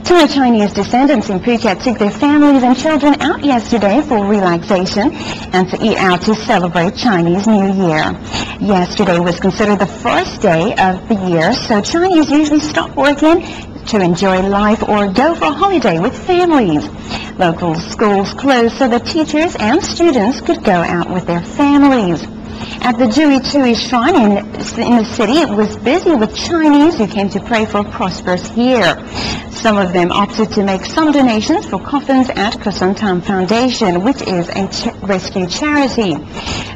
Thai Chinese descendants in Phuket took their families and children out yesterday for relaxation and to eat out to celebrate Chinese New Year. Yesterday was considered the first day of the year, so Chinese usually stop working to enjoy life or go for a holiday with families. Local schools closed so that teachers and students could go out with their families. At the Jui Tui Shrine in the city, it was busy with Chinese who came to pray for a prosperous year. Some of them opted to make some donations for coffins at Kusantam Foundation, which is a rescue charity.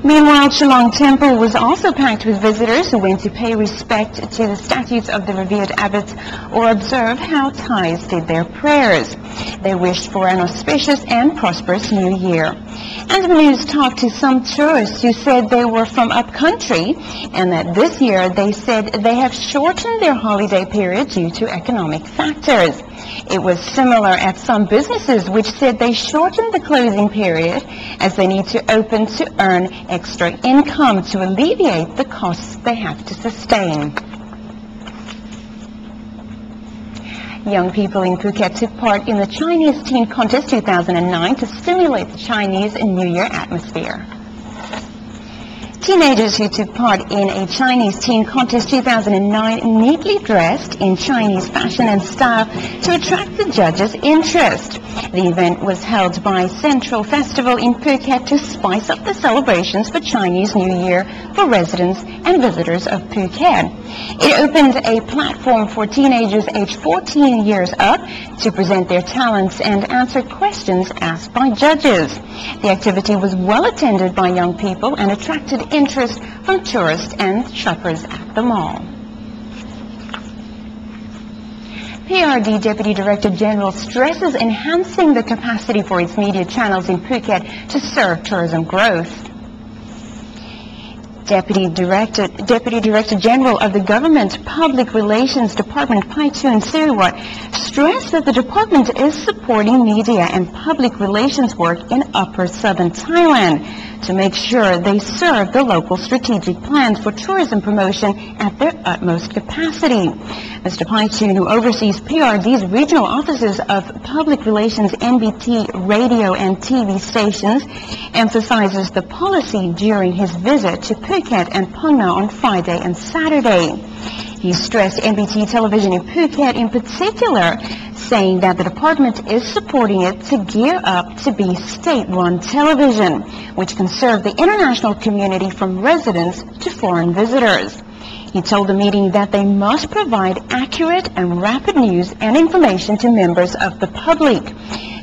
Meanwhile, Chalong Temple was also packed with visitors who went to pay respect to the statues of the revered abbots or observe how Thais did their prayers. They wished for an auspicious and prosperous new year. And the news talked to some tourists who said they were from upcountry and that this year they said they have shortened their holiday period due to economic factors. It was similar at some businesses which said they shortened the closing period as they need to open to earn extra income to alleviate the costs they have to sustain. Young people in Phuket took part in the Chinese Teen Contest 2009 to stimulate the Chinese New Year atmosphere. Teenagers who took part in a Chinese Teen Contest 2009 neatly dressed in Chinese fashion and style to attract the judges' interest. The event was held by Central Festival in Phuket to spice up the celebrations for Chinese New Year for residents and visitors of Phuket. It opened a platform for teenagers aged 14 years up to present their talents and answer questions asked by judges. The activity was well attended by young people and attracted interest from tourists and shoppers at the mall. PRD Deputy Director General stresses enhancing the capacity for its media channels in Phuket to serve tourism growth. Deputy Director General of the Government Public Relations Department, Paitun Siriwat, stressed that the department is supporting media and public relations work in Upper Southern Thailand to make sure they serve the local strategic plans for tourism promotion at their utmost capacity. Mr. Paitun, who oversees PRD's regional offices of public relations, NBT radio and TV stations, emphasizes the policy during his visit to Phuket and Phang-Nga on Friday and Saturday. He stressed NBT television in Phuket in particular, saying that the department is supporting it to gear up to be state-run television, which can serve the international community from residents to foreign visitors. He told the meeting that they must provide accurate and rapid news and information to members of the public.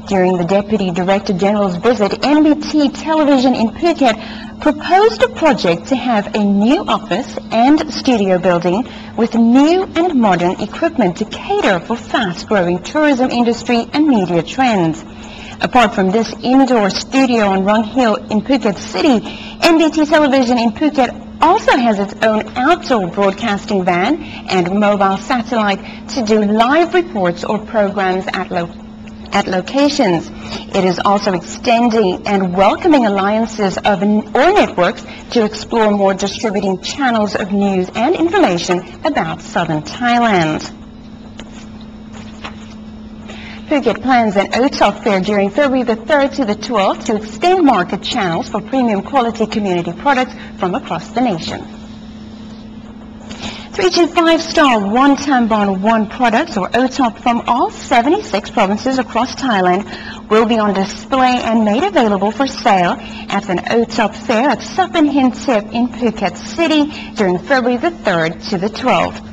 During the Deputy Director General's visit, NBT Television in Phuket proposed a project to have a new office and studio building with new and modern equipment to cater for fast-growing tourism industry and media trends. Apart from this indoor studio on Rung Hill in Phuket City, NBT Television in Phuket also has its own outdoor broadcasting van and mobile satellite to do live reports or programs at locations. It is also extending and welcoming alliances or networks to explore more distributing channels of news and information about southern Thailand. Phuket plans an OTOP fair during February the 3rd to the 12th to extend market channels for premium quality community products from across the nation. 3 to 5-star One Tambon One products, or OTOP, from all 76 provinces across Thailand will be on display and made available for sale at an OTOP fair at Sapan Hintip in Phuket City during February the 3rd to the 12th.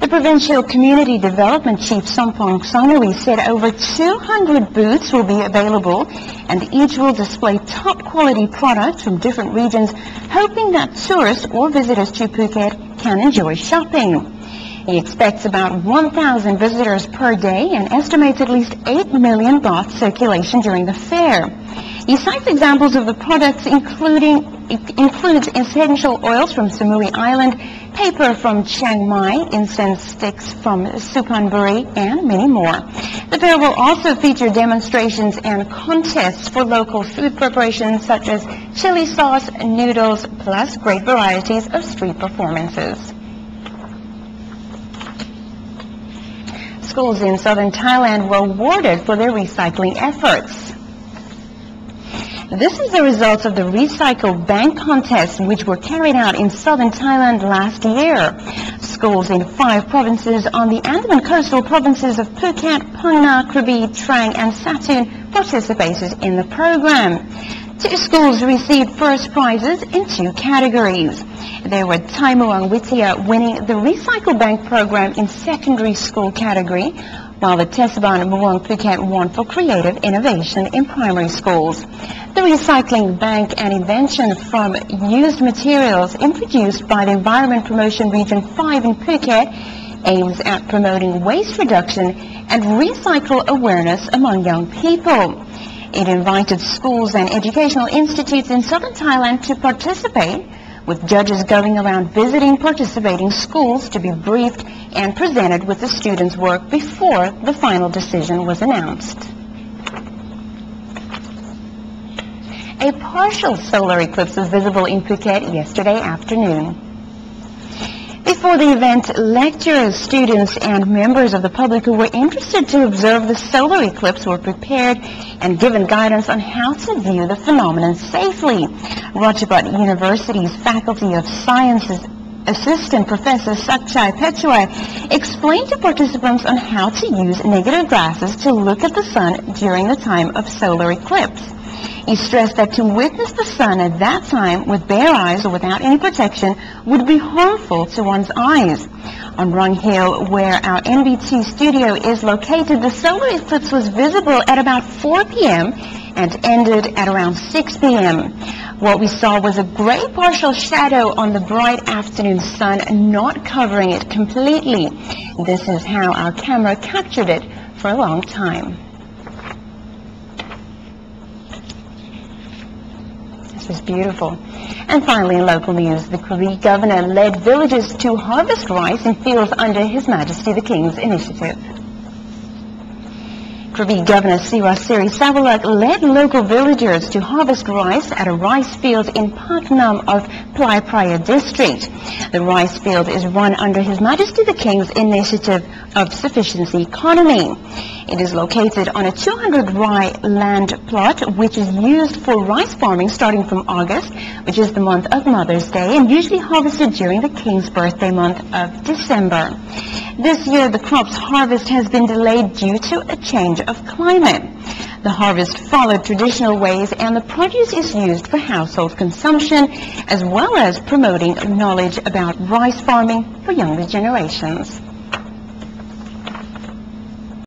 The Provincial Community Development Chief Sompong Songnui said over 200 booths will be available and each will display top quality products from different regions, hoping that tourists or visitors to Phuket can enjoy shopping. He expects about 1,000 visitors per day and estimates at least 8 million baht circulation during the fair. He cites examples of the products includes essential oils from Samui Island, paper from Chiang Mai, incense sticks from Suphanburi, and many more. The fair will also feature demonstrations and contests for local food preparations such as chili sauce, noodles, plus great varieties of street performances. schools in southern Thailand were awarded for their recycling efforts. This is the results of the Recycle Bank contests which were carried out in southern Thailand last year. Schools in 5 provinces on the Andaman coastal provinces of Phuket, Phang-Nga, Krabi, Trang and Satun participated in the program. 2 schools received first prizes in 2 categories. They were Thai Muang Witya winning the Recycle Bank program in secondary school category, while the Tesaban Muang Phuket won for creative innovation in primary schools. The Recycling Bank, an invention from used materials introduced by the Environment Promotion Region 5 in Phuket, aims at promoting waste reduction and recycle awareness among young people. It invited schools and educational institutes in southern Thailand to participate, with judges going around visiting participating schools to be briefed and presented with the students' work before the final decision was announced. A partial solar eclipse was visible in Phuket yesterday afternoon. Before the event, lecturers, students and members of the public who were interested to observe the solar eclipse were prepared and given guidance on how to view the phenomenon safely. Ratchapat University's Faculty of Sciences Assistant Professor Sakchai Petchwai explained to participants on how to use negative glasses to look at the sun during the time of solar eclipse. He stressed that to witness the sun at that time with bare eyes or without any protection would be harmful to one's eyes. On Rung Hill, where our NBT studio is located, the solar eclipse was visible at about 4 p.m. and ended at around 6 p.m. What we saw was a gray partial shadow on the bright afternoon sun, not covering it completely. This is how our camera captured it for a long time. This was beautiful. And finally, in local news, the Krabi Governor led villagers to harvest rice in fields under His Majesty the King's initiative. Krabi Governor Siri Savalak led local villagers to harvest rice at a rice field in Patnam of Plai Praya district. The rice field is run under His Majesty the King's initiative of sufficiency economy. It is located on a 200 rai land plot which is used for rice farming starting from August, which is the month of Mother's Day, and usually harvested during the King's birthday month of December. This year, the crop's harvest has been delayed due to a change of climate. The harvest followed traditional ways, and the produce is used for household consumption, as well as promoting knowledge about rice farming for younger generations.